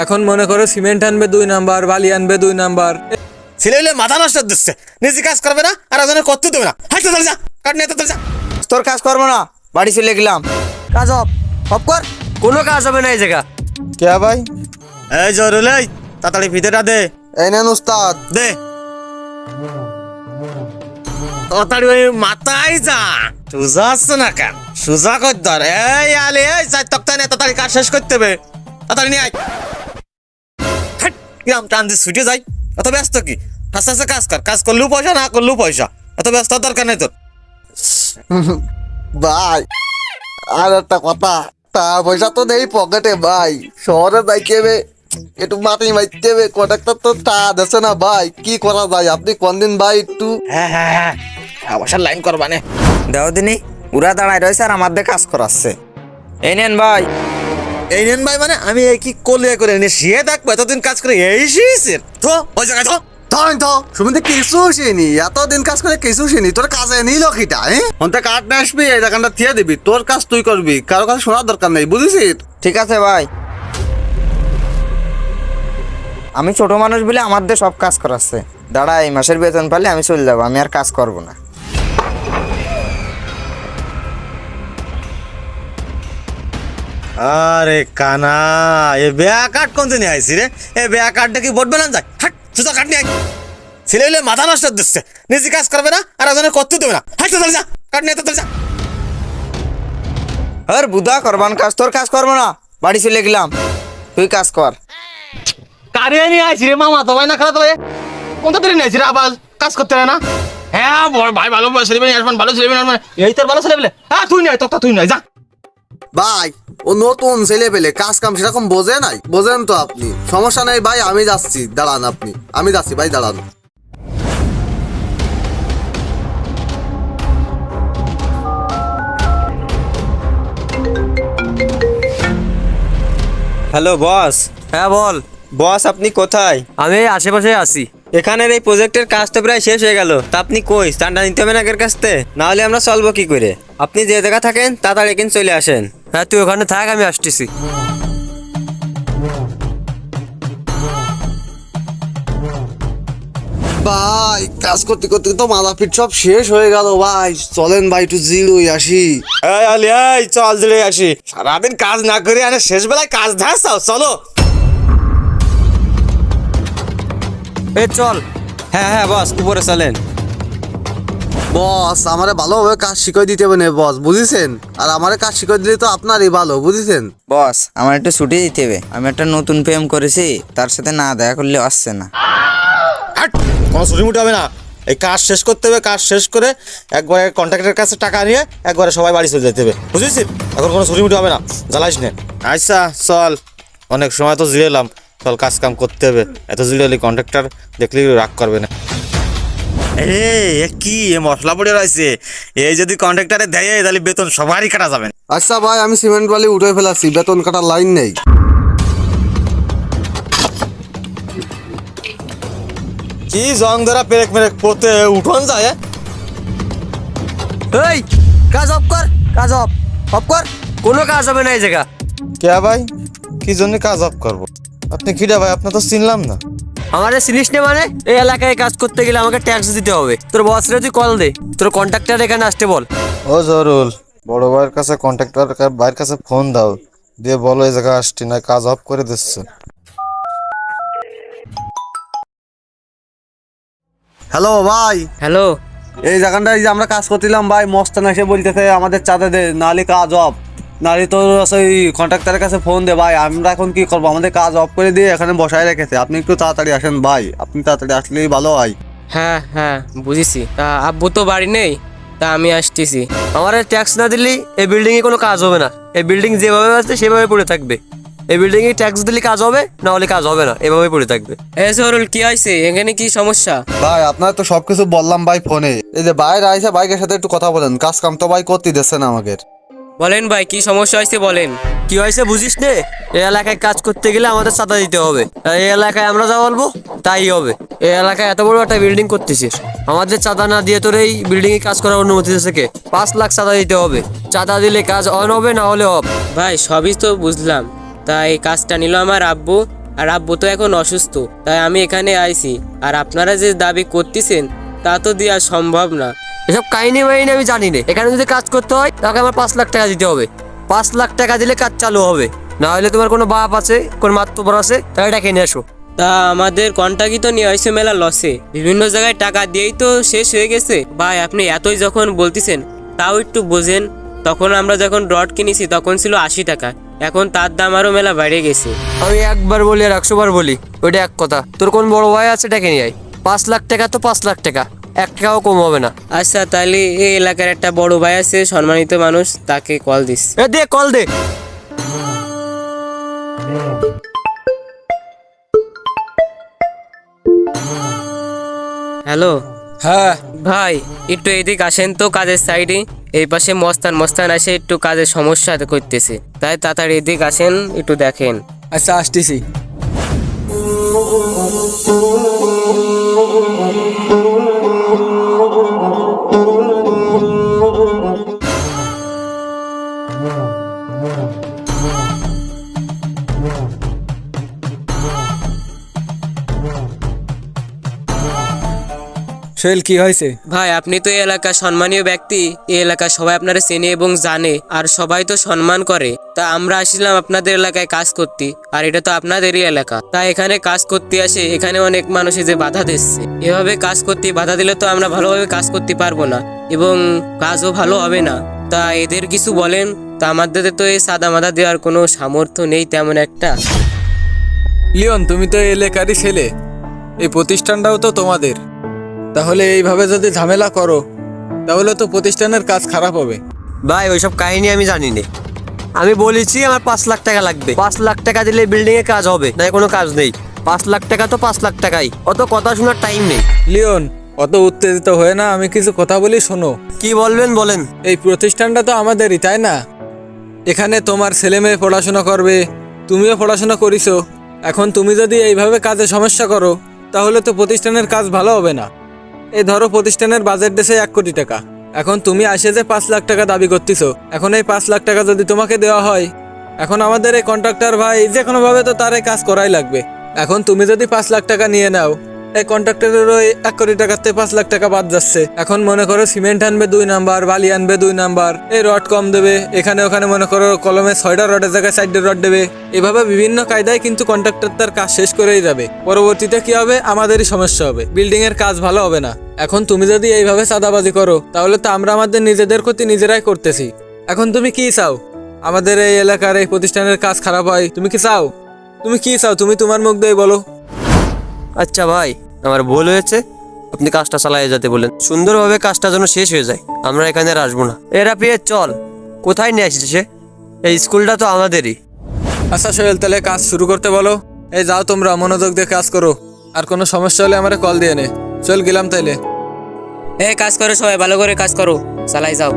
এখন মনে করো সিমেন্ট আনবে 2 নাম্বার, বালি আনবে 2 নাম্বার। ছেলে মাথা নষ্ট দিচ্ছে, নিজে কাজ করবে না আর ওজনে করতে দেবে না। হাঁটতে চলে যা, কাট নিয়ে চলে যা। তোর কাজ করবো না, বাড়ি চলে গেলাম। কাজ অফ কর, কোনো কাজ হবে না এই জায়গা। কে ভাই? এই জরুল, এই তাড়াতাড়ি ফিতেটা দে। এই নেন উস্তাদ। দে তাড়াতাড়ি, ওই মাথায় যা। সোজা আসছে না কেন? সোজা কর ধর। এই আলে, এই চার তক্তা নিয়ে তাড়াতাড়ি কাজ শেষ করতে হবে। তাড়াতাড়ি নিয়ে আয়। হাট, কিরাম টান দিয়ে ছুটে যাই। এত ব্যস্ত কি? আস্তে আস্তে কাজ কর। কাজ করলেও পয়সা, না করলেও পয়সা। এত ব্যস্ত দরকার নেই তোর। ভাই আর একটা কথা, টাকা পয়সা তো নেই পকেটে ভাই। শহরে যাইতে হবে, একটু মাটি মারতে হবে। কন্ট্রাক্টর তো টাকা দিচ্ছে না ভাই, কি করা যায়? আপনি কোন দিন ভাই একটু হ্যাঁ হ্যাঁ হ্যাঁ, অবসর লাইন করবা নে। দেও দিনই উড়া দাঁড়ায় রয়েছে আর আমাদের কাজ করাচ্ছে। এই নেন ভাই। এই নেন ভাই মানে আমি এই কি করলে করে এনে শিয়ে থাকবো? এতদিন কাজ করে এই শিয়েছেন তো ওই জায়গায় তো। ধরেন তো সুমিতে কিছু শুনি, এতদিন কাজ করে কিছু শুনি। তোর কাজে নিল কিটা? অন্তে কাঠ না আসবি, এই দোকানটা থিয়ে দিবি। তোর কাজ তুই করবি, কারো কাছে শোনার দরকার নেই, বুঝেছিস? ঠিক আছে ভাই, আমি ছোট মানুষ বলে আমার দিয়ে সব কাজ করাচ্ছে। দাঁড়া, এই মাসের বেতন পেলে আমি চলে যাবো, আমি আর কাজ করবো না। আরে কানা, এ বেয়া কাঠ কোন দিন আইছি রে? এ বেয়া কাঠটা কি বটবে না যায়? হাট, সুতো কাট নিয়ে আয়। ছেলে মাথা নষ্ট দিচ্ছে, নিজে কাজ করবে না আর ওজনে করতে দেবে না। হাঁটতে চলে যা, কাট নিয়ে চলে যা। আর বুধা করবান কাজ, তোর কাজ করবো না, বাড়ি চলে গেলাম। তুই কাজ কর। কারে নিয়ে আইছি রে মামা? তো ভাই না খারাপ ভাই, কোনটা ধরে নিয়ে আইছি রে? আবার কাজ করতে হয় না? হ্যাঁ ভাই, ভালো ছেলে মেয়ে আসবেন, ভালো ছেলে মেয়ে আসবেন। এই তোর ভালো ছেলে পেলে? হ্যাঁ তুই নয়, তোর তুই নয়, যা। ভাই ও নতুন ছেলে পেলে, কাজ কাম সেরকম বোঝে নাই। বোঝেন তো আপনি, সমস্যা নেই ভাই, আমি যাচ্ছি। দাঁড়ান আপনি, আমি যাচ্ছি ভাই, দাঁড়ান। Hello boss. হ্যাঁ বল। বস আপনি কোথায়? আমি এই আশেপাশে আছি। এখানের এই প্রজেক্টের কাজ তো প্রায় শেষ হয়ে গেল, তা আপনি কই? স্ট্যান্ডার্ড নিতে হবে না আগের কাছতে, না হলে আমরা চলবো কি করে? আপনি যে জায়গা থাকেন তাড়াতাড়ি কিন্তু চলে আসেন। হ্যাঁ তুই ওখানে থাক, আমি আসতেছি। ভাই কাজ করতে করতে তো মাথা পিঠ সব শেষ হয়ে গেল ভাই। চলেন ভাই একটু জিরোই আসি। এই আলি, এই চল দিলে আসি। সারাদিন কাজ না করে আনে শেষ বেলায় কাজ ধাসাও, চলো। এ চল। হ্যাঁ হ্যাঁ বস, উপরে চলেন। বস আমারে ভালোভাবে কাজ শিখাই দিতে হবে না বস, বুঝেছেন? আর আমারে কাজ শিখাই দিলে তো আপনারই ভালো, বুঝেছেন? বস আমার একটু ছুটি দিতে হবে, আমি একটা নতুন প্রেম করেছি, তার সাথে না দেখা করলে আসছে না। হাট, কোনো ছুটি মুটি হবে না। এই কাজ শেষ করতে হবে, কাজ শেষ করে একবারে কন্ট্রাক্টের কাছে টাকা নিয়ে একবারে সবাই বাড়ি চলে যেতে হবে, বুঝেছিস? এখন কোনো ছুটি মুটি হবে না, জ্বালাইস না। আচ্ছা চল, অনেক সময় তো জিরেলাম, চল কাজ কাম করতে হবে। এত জিরেলি কন্ট্রাক্টর দেখলি রাগ করবে না। কি মশলা পড়ে রয়েছে? এই যদি কন্ট্রাক্টরে দেয় তাহলে বেতন সবারই কাটা যাবে। আচ্ছা ভাই, আমি সিমেন্ট বালি উঠে ফেলাচ্ছি, বেতন কাটার লাইন নেই। কি জং ধরা পেরেক মেরেক পোতে উঠোন যায়। এই কাজ অফ কর, কাজ অফ কর, কোনো কাজ হবে না এই জায়গা। কে ভাই, কি জন্য কাজ অফ করবো? আপনি কিরা ভাই? আপনার তো চিনলাম না। আমাদের চিনিস নে মানে? এই এলাকায় কাজ করতে গেলে আমাকে ট্যাক্স দিতে হবে। তোর বসরে তুই কল দে, তোর কন্ট্রাক্টর এখানে আসতে বল। ও জরুল, বড় ভাইয়ের কাছে কন্ট্রাক্টর ভাইয়ের কাছে ফোন দাও, দিয়ে বলো এই জায়গায় আসছি, না কাজ অফ করে দিচ্ছে। হ্যালো ভাই। হ্যালো। এই জায়গাটায় যে আমরা কাজ করছিলাম ভাই, মস্তান এসে বলতেছে আমাদের চাঁদা দে, নাহলে কাজ অফ। নাহলে তোর ওই কন্ট্রাক্টরের কাছে ফোন দে ভাই। আমরা এখন কি করবো? আমাদের কাজ অফ করে দিয়ে এখানে বসায় রেখেছে। আপনি একটু তাড়াতাড়ি আসেন ভাই, আপনি তাড়াতাড়ি আসলেই ভালো হয়। হ্যাঁ হ্যাঁ বুঝেছি। তা আব্বু তো বাড়ি নেই, তা আমি আসতেছি। আমার ট্যাক্স না দিলে এই বিল্ডিং এ কোনো কাজ হবে না। এই বিল্ডিং যেভাবে আছে সেভাবে পড়ে থাকবে। এই বিল্ডিং এ ট্যাক্স দিলে কাজ হবে, না হলে কাজ হবে না, এভাবে পড়ে থাকবে। এ সরুল, কি হয়েছে? এখানে কি সমস্যা? ভাই আপনার তো সবকিছু বললাম ভাই ফোনে। এই যে বাইরে আইসা বাইকের সাথে একটু কথা বলেন, কাজ কাম তো ভাই করতে দিচ্ছে না আমাকে। বলেন ভাই, কি সমস্যা হয়েছে বলেন। কি হয়েছে বুঝিস নে? এই এলাকায় কাজ করতে গেলে আমাদের চাঁদা দিতে হবে। আর এই এলাকায় আমরা যা বলবো তাই হবে। এই এলাকায় এত বড় একটা বিল্ডিং করতেছিস, আমাদের চাঁদা না দিয়ে তোর এই বিল্ডিং এ কাজ করার অনুমতি দিয়েছে কে? 5 লাখ চাঁদা দিতে হবে। চাঁদা দিলে কাজ অন হবে, না হলে অফ। ভাই সবই তো বুঝলাম, তা এই কাজটা নিল আমার আব্বু, আর আব্বু তো এখন অসুস্থ, তাই আমি এখানে আইছি। আর আপনারা যে দাবি করতেছেন তা তো দেওয়া সম্ভব না। এসব কাহিনী বাহিনী আমি জানি না। এখানে যদি কাজ করতে হয় তাকে আমার 5 লাখ টাকা দিতে হবে। 5 লাখ টাকা দিলে কাজ চালু হবে, না হলে তোমার কোনো বাপ আছে, কোনো মাতব্বর আছে, তাহলে ডেকে নিয়ে আসো। তা আমাদের কন্ট্রাক্টই তো নিয়ে হয়েছে মেলা লসে, বিভিন্ন জায়গায় টাকা দিয়েই তো শেষ হয়ে গেছে। ভাই আপনি এতই যখন বলতেছেন তাও একটু বোঝেন। তখন আমরা যখন রড কিনেছি তখন ছিল 80 টাকা, এখন তার দাম আরও মেলা বেড়ে গেছে। আমি একবার বলি আর 100 বার বলি, ওইটা এক কথা। তোর কোন বড় ভাই আছে, ডেকে নিয়ে আয়। 5 লাখ টাকা তো 5 লাখ টাকা, 1 টাকাও কম হবে না। আচ্ছা তাহলে এই এলাকার একটা বড় ভাই আছে, সম্মানিত মানুষ, তাকে কল দিস। এ দে, কল দে। হ্যালো হ্যাঁ, ভাই, একটু এদিক আসেন তো কাজের সাইডে। এই পাশে মস্তান আসে, একটু কাজের সমস্যা করতেছে, তাই তাড়াতাড়ি এদিক আসেন, একটু দেখেন। আচ্ছা আসতেছি। সোহেল, কি হয়েছে? ভাই আপনি তো এই এলাকার সম্মানীয় ব্যক্তি, এই এলাকার সবাই আপনারা চেনে এবং জানে, আর সবাই তো সম্মান করে। তা আমরা আসলাম আপনাদের এলাকায় কাজ করতে, আর এটা তো আপনাদেরই এলাকা। তা এখানে কাজ করতে আসে, এখানে অনেক মানুষে যে বাধা দিচ্ছে, এভাবে কাজ করতে বাধা দিলে তো আমরা ভালোভাবে কাজ করতে পারবো না এবং কাজও ভালো হবে না। তা এদের কিছু বলেন। তা আমাদের তো এই সাদা মাদা দেওয়ার কোনো সামর্থ্য নেই তেমন একটা। লিওন, তুমি তো এই এলাকারই ছেলে, এই প্রতিষ্ঠানটাও তো তোমাদের। তাহলে এইভাবে যদি ঝামেলা করো তাহলে তো প্রতিষ্ঠানের কাজ খারাপ হবে। ভাই ওইসব কাহিনী আমি জানি না। আমি বলেছি আমার 5 লাখ টাকা লাগবে। 5 লাখ টাকা দিলে বিল্ডিং এ কাজ হবে, না কোনো কাজ নেই। 5 লাখ টাকা তো 5 লাখ টাকাই, অত কথা শোনার টাইম নেই। লিওন, অত উত্তেজিত হয়ে না, আমি কিছু কথা বলি, শোনো। কি বলবেন বলেন। এই প্রতিষ্ঠানটা তো আমাদেরই, তাই না? এখানে তোমার ছেলে মেয়ে পড়াশোনা করবে, তুমিও পড়াশোনা করিছো। এখন তুমি যদি এইভাবে কাজে সমস্যা করো তাহলে তো প্রতিষ্ঠানের কাজ ভালো হবে না। এই ধরো প্রতিষ্ঠানের বাজেট দেশে 1 কোটি টাকা, এখন তুমি আসে যে 5 লাখ টাকা দাবি করতেছো। এখন এই 5 লাখ টাকা যদি তোমাকে দেওয়া হয়, এখন আমাদের এই কন্ট্রাক্টর ভাই যে কোনোভাবে তো তার এই কাজ করাই লাগবে। এখন তুমি যদি 5 লাখ টাকা নিয়ে নাও, এই কন্ট্রাক্টরেরও 1 কোটি টাকাতে 5 লাখ টাকা বাদ যাচ্ছে। এখন মনে করো সিমেন্ট আনবে 2 নাম্বার, বালি আনবে 2 নাম্বার, এই রড কম দেবে, এখানে ওখানে মনে করো কলমে 6টা রডের জায়গায় 4টে রড দেবে। এভাবে বিভিন্ন কায়দায় কিন্তু কন্ট্রাক্টর তার কাজ শেষ করেই যাবে। পরবর্তীতে কি হবে, আমাদেরই সমস্যা হবে, বিল্ডিং এর কাজ ভালো হবে না। এখন তুমি যদি এইভাবে চাঁদাবাজি করো তাহলে তো আমরা আমাদের নিজেদের ক্ষতি নিজেরাই করতেছি। এখন তুমি কি চাও, আমাদের এই এলাকার এই প্রতিষ্ঠানের কাজ খারাপ হয়? তুমি কি চাও? তুমি কি চাও, তুমি তোমার মুখ দিয়ে বলো। আচ্ছা ভাই, আমার ভুল হয়েছে, আপনি কাজটা চালিয়ে যেতে বলেন, সুন্দরভাবে কাজটা যেন শেষ হয়ে যায়। আমরা এখানে আর আসবো না। এরা পেয়ে চল, কোথায় নিয়ে আসিস সে? এই স্কুলটা তো আমাদেরই। আচ্ছা সোহেল, তাহলে কাজ শুরু করতে বলো। এই যাও, তোমরা মনোযোগ দিয়ে কাজ করো, আর কোনো সমস্যা হলে আমার কল দিয়ে নে। চল গেলাম তাইলে। কাজ করো সবাই, ভালো করে কাজ করো, চালাই যাও।